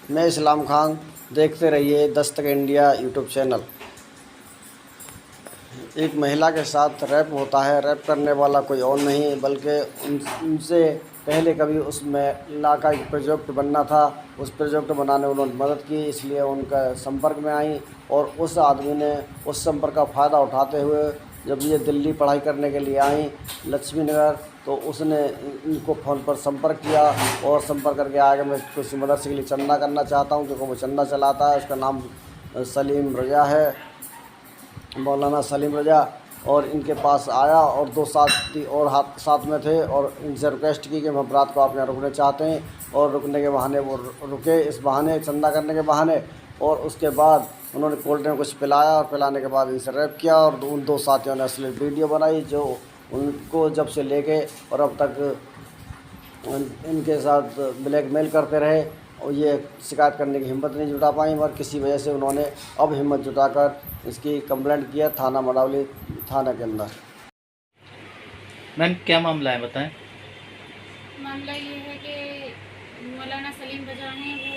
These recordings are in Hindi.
मैं इस्लाम खान। देखते रहिए दस्तक इंडिया यूट्यूब चैनल। एक महिला के साथ रैप होता है। रैप करने वाला कोई और नहीं बल्कि उनसे पहले कभी उस महिला का एक प्रोजेक्ट बनना था। उस प्रोजेक्ट बनाने में उन्होंने मदद की, इसलिए उनका संपर्क में आई और उस आदमी ने उस संपर्क का फ़ायदा उठाते हुए जब ये दिल्ली पढ़ाई करने के लिए आई लक्ष्मी नगर, तो उसने इनको फ़ोन पर संपर्क किया और संपर्क करके आगे मैं कुछ मदरसे के लिए चंदा करना चाहता हूँ, क्योंकि वो चंदा चलाता है। उसका नाम सलीम रजा है, मौलाना सलीम रजा। और इनके पास आया और दो साथी और साथ में थे और इनसे रिक्वेस्ट की कि हम रात को आप यहाँ रुकने चाहते हैं, और रुकने के बहाने वो रुके, इस बहाने चंदा करने के बहाने। और उसके बाद उन्होंने कोल्ड ड्रिंक कुछ पिलाया और पिलाने के बाद इनसे रैप किया और उन दो साथियों ने अश्लील वीडियो बनाई, जो उनको जब से लेके और अब तक इनके साथ ब्लैकमेल करते रहे और ये शिकायत करने की हिम्मत नहीं जुटा पाई, मगर किसी वजह से उन्होंने अब हिम्मत जुटाकर इसकी कंप्लेंट किया थाना मनावली थाना के अंदर। मैम क्या मामला है बताएं। मामला ये है कि मौलाना सलीम रजा हैं, वो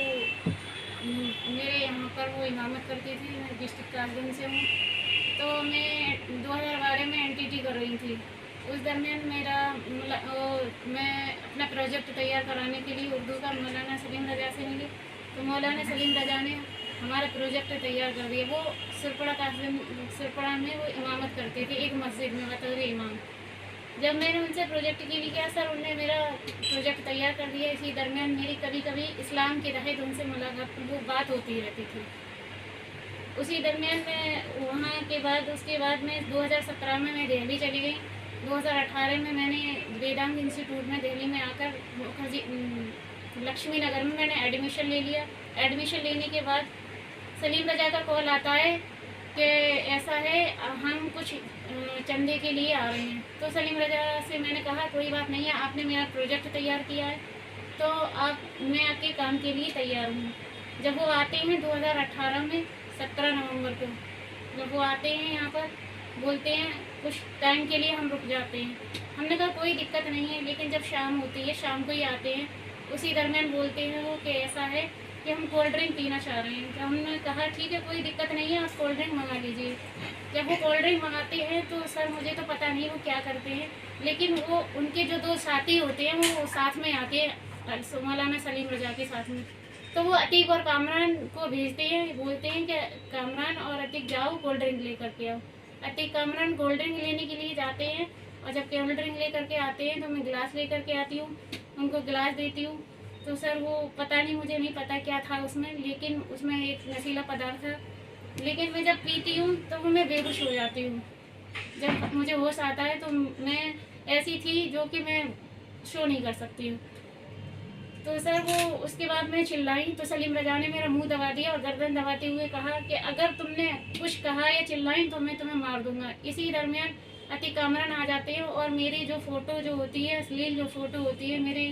मेरे यहाँ पर वो इमामत करती थी। मैं डिस्ट्रिक्ट कासगंज से हूँ। तो मैं 2012 में एनटीटी कर रही थी। उस दरमियान मैं अपना प्रोजेक्ट तैयार कराने के लिए उर्दू का मौलाना सलीम रजा से मिली। तो मौलाना सलीम रजा ने हमारा प्रोजेक्ट तैयार कर दिया। वो सुरपड़ा में वो इमामत करते थे एक मस्जिद में बतौर इमाम। जब मैंने उनसे प्रोजेक्ट के लिए किया, सर उन्होंने मेरा प्रोजेक्ट तैयार कर दिया। इसी दरमियान मेरी कभी कभी इस्लाम के तहत उनसे मुलाकात वो बात होती रहती थी। उसी दरमियान मैं वहाँ के बाद उसके बाद मैं 2017 में मैं दिल्ली चली गई। 2018 में मैंने वेदांत इंस्टीट्यूट में दिल्ली में आकर लक्ष्मी नगर में मैंने एडमिशन ले लिया। एडमिशन लेने के बाद सलीम रजा का कॉल आता है कि ऐसा है हम कुछ चंदे के लिए आ रहे हैं। तो सलीम रजा से मैंने कहा कोई बात नहीं है, आपने मेरा प्रोजेक्ट तैयार किया है तो मैं आपके काम के लिए तैयार हूँ। जब वो आते हैं 2018 में 17 नवंबर को, जब वो आते हैं यहाँ पर बोलते हैं कुछ टाइम के लिए हम रुक जाते हैं। हमने कहा कोई दिक्कत नहीं है, लेकिन जब शाम होती है शाम को ही आते हैं। उसी दरमियान बोलते हैं वो कि ऐसा है कि हम कोल्ड ड्रिंक पीना चाह रहे हैं। तो हमने कहा ठीक है कोई दिक्कत नहीं है, आप कोल्ड ड्रिंक मंगा लीजिए। जब वो कोल्ड ड्रिंक मंगाते हैं तो सर मुझे तो पता नहीं वो क्या करते हैं, लेकिन वो उनके जो दो साथी होते हैं वो साथ में आते हैं मौलाना सलीम रजा के साथ में। तो वो अतीक और कामरान को भेजते हैं, बोलते हैं कि कामरान और अतीक जाओ कोल्ड ड्रिंक लेकर के आओ। अतीक कामरान कोल्ड ड्रिंक लेने के लिए जाते हैं और जब कोल्ड ड्रिंक लेकर के आते हैं तो मैं गिलास लेकर के आती हूँ, उनको गिलास देती हूँ। तो सर वो पता नहीं, मुझे नहीं पता क्या था उसमें, लेकिन उसमें एक नशीला पदार्थ था। लेकिन मैं जब पीती हूँ तो मैं बेहोश हो जाती हूँ। जब मुझे होश आता है तो मैं ऐसी थी जो कि मैं शो नहीं कर सकती हूँ। तो सर वो उसके बाद मैं चिल्लाई तो सलीम रजा ने मेरा मुंह दबा दिया और गर्दन दबाते हुए कहा कि अगर तुमने कुछ कहा या चिल्लाई तो मैं तुम्हें मार दूंगा। इसी दरमियान अतीक कामरान आ जाते हैं और मेरी जो फ़ोटो जो होती है, अश्लील जो फ़ोटो होती है मेरे,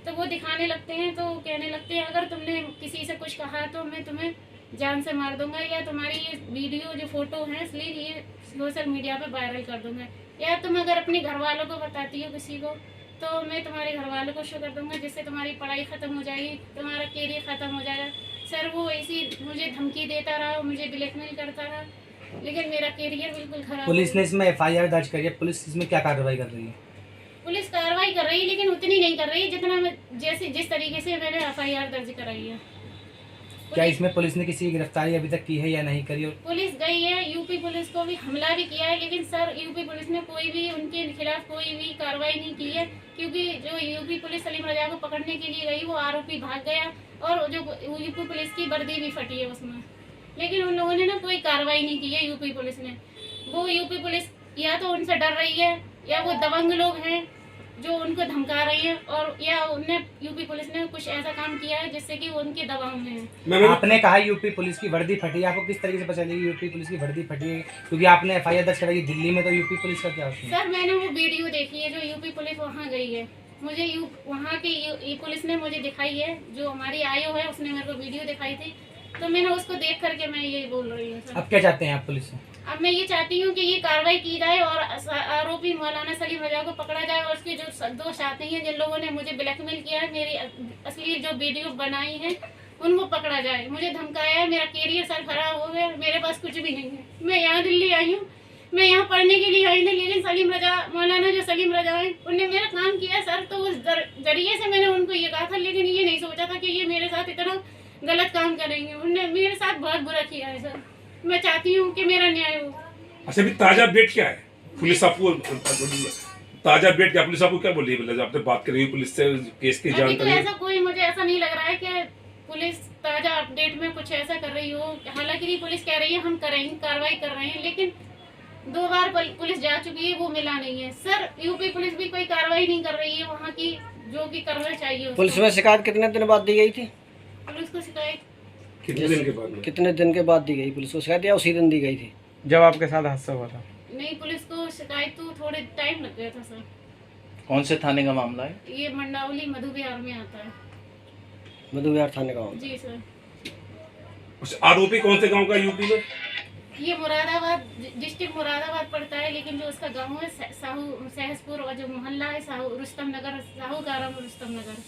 तो वो दिखाने लगते हैं। तो कहने लगते हैं अगर तुमने किसी से कुछ कहा तो मैं तुम्हें जान से मार दूंगा, या तुम्हारी ये वीडियो जो फ़ोटो है इसलिए ये सोशल मीडिया पे वायरल कर दूंगा, या तुम अगर अपने घर वालों को बताती हो किसी को तो मैं तुम्हारे घर वालों को शो कर दूंगा, जिससे तुम्हारी पढ़ाई ख़त्म हो जाएगी, तुम्हारा कैरियर ख़त्म हो जाएगा। सर वो ऐसी मुझे धमकी देता रहा, मुझे ब्लैकमेल करता रहा, लेकिन मेरा कैरियर बिल्कुल ख़राब। पुलिस ने इसमें FIR दर्ज करी है। पुलिस इसमें क्या कार्रवाई कर रही है? पुलिस कार्रवाई कर रही है, लेकिन उतनी नहीं कर रही जितना जिस तरीके से मैंने FIR दर्ज कराई है। क्या इसमें पुलिस ने किसी की गिरफ्तारी अभी तक की है या नहीं करी? पुलिस गई है, यूपी पुलिस को भी हमला भी किया है, लेकिन सर यूपी पुलिस ने कोई भी उनके खिलाफ कोई भी कार्रवाई नहीं की है, क्योंकि जो यूपी पुलिस सलीम रजा को पकड़ने के लिए गई वो आरोपी भाग गया और जो यूपी पुलिस की वर्दी भी फटी है उसमें, लेकिन उन लोगों ने ना कोई कार्रवाई नहीं की है यूपी पुलिस ने। वो यूपी पुलिस या तो उनसे डर रही है या वो दबंग लोग हैं जो उनको धमका रही है, और या उन्हें यूपी पुलिस ने कुछ ऐसा काम किया है जिससे कि वो उनके दबाव में है। आपने कहा यूपी पुलिस की वर्दी फटी, आपको किस तरीके से पता चलेगी यूपी पुलिस की वर्दी फटी है? क्योंकि आपने FIR दर्ज कराई दिल्ली में, तो यूपी पुलिस का क्या उसमें? सर मैंने वो वीडियो देखी है जो यूपी पुलिस वहाँ गई है, मुझे वहाँ की पुलिस ने मुझे दिखाई है, जो हमारी आयो है उसने मेरे को वीडियो दिखाई थी, तो मैंने उसको देख करके मैं ये बोल रही हूँ। अब क्या चाहते हैं आप पुलिस से? अब मैं ये चाहती हूँ कि ये कार्रवाई की जाए और आरोपी मौलाना सलीम रजा को पकड़ा जाए और उसके जो दो साथी हैं जिन लोगों ने मुझे ब्लैकमेल किया है, मेरी असली जो वीडियो बनाई है उनको पकड़ा जाए। मुझे धमकाया है, मेरा कैरियर सर खराब हो गया, मेरे पास कुछ भी नहीं है। मैं यहाँ दिल्ली आई हूँ, मैं यहाँ पढ़ने के लिए आई थी, लेकिन सलीम रजा मौलाना जो सलीम रजा है उनने मेरा काम किया सर, तो उस जरिए से मैंने उनको ये कहा था, लेकिन ये नहीं सोचा था कि ये मेरे साथ इतना गलत काम करेंगे। उनने मेरे साथ बहुत बुरा किया है सर। मैं चाहती हूँ कि मेरा न्याय हो। अच्छा, अभी ताजा अपडेट क्या है? पुलिस आपको ताजा अपडेट क्या, पुलिस आपको क्या बोल रही है? मतलब आपने बात करी पुलिस से, केस की अभी तो जानकारी? ऐसा कोई मुझे ऐसा नहीं लग रहा है कि पुलिस ताजा अपडेट में कुछ ऐसा कर रही हो। हालांकि पुलिस कह रही है हम करेंगे, कार्रवाई कर रहे हैं, लेकिन 2 बार पुलिस जा चुकी है, वो मिला नहीं है सर। यूपी पुलिस भी कोई कार्रवाई नहीं कर रही है वहाँ की, जो कि करना चाहिए उसको। पुलिस में शिकायत कितने दिन बाद दी गई थी? पुलिस को शिकायत कितने दिन के बाद में? कितने दिन के बाद दी गई पुलिस को शिकायत, या उसी दिन दी गई थी जब आपके साथ हादसा हुआ था? नहीं, पुलिस को शिकायत तो थोड़े टाइम लग गया था सर। कौन से थाने का मामला है? ये मंडावली मधु विहार में आता है। मधु विहार थाने का? जी सर। अच्छा, आरोपी कौन से गांव का यूपी में? ये मुरादाबाद डिस्ट्रिक्ट मुरादाबाद पड़ता है, लेकिन जो उसका गांव है साहू सहसपुर, और जो मोहल्ला है साहू रुस्तम नगर, साहूकाराम रुस्तम नगर।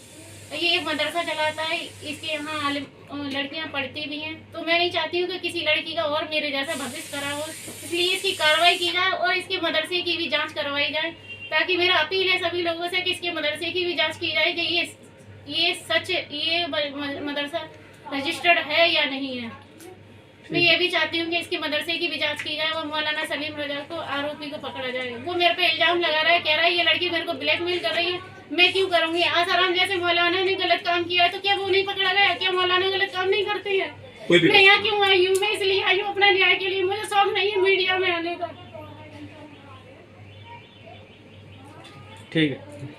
ये एक मदरसा चलाता है, इसके यहाँ लड़कियां पढ़ती भी हैं। तो मैं नहीं चाहती हूँ कि किसी लड़की का और मेरे जैसा भविष्य खराब हो, इसलिए इसकी कार्रवाई की जाए और इसके मदरसे की भी जांच करवाई जाए, ताकि मेरा अपील है सभी लोगों से कि इसके मदरसे की भी जांच की जाए कि ये सच ये मदरसा रजिस्टर्ड है या नहीं है। मैं ये भी चाहती हूँ कि इसकी मदरसे की भी जांच की जाए और मौलाना सलीम रजा को, आरोपी को पकड़ा जाए। वो मेरे पे इल्जाम लगा रहा है, कह रहा है ये लड़की मेरे को ब्लैकमेल कर रही है। मैं क्यों करूँगी? आसाराम जैसे मौलाना ने गलत काम किया है, तो क्या वो नहीं पकड़ा गया? क्या मौलाना गलत काम नहीं करते हैं? मैं यहाँ क्यों आई हूँ? मैं इसलिए आई हूँ अपना न्याय के लिए। मुझे शौक नहीं है मीडिया में आने का। ठीक है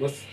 बस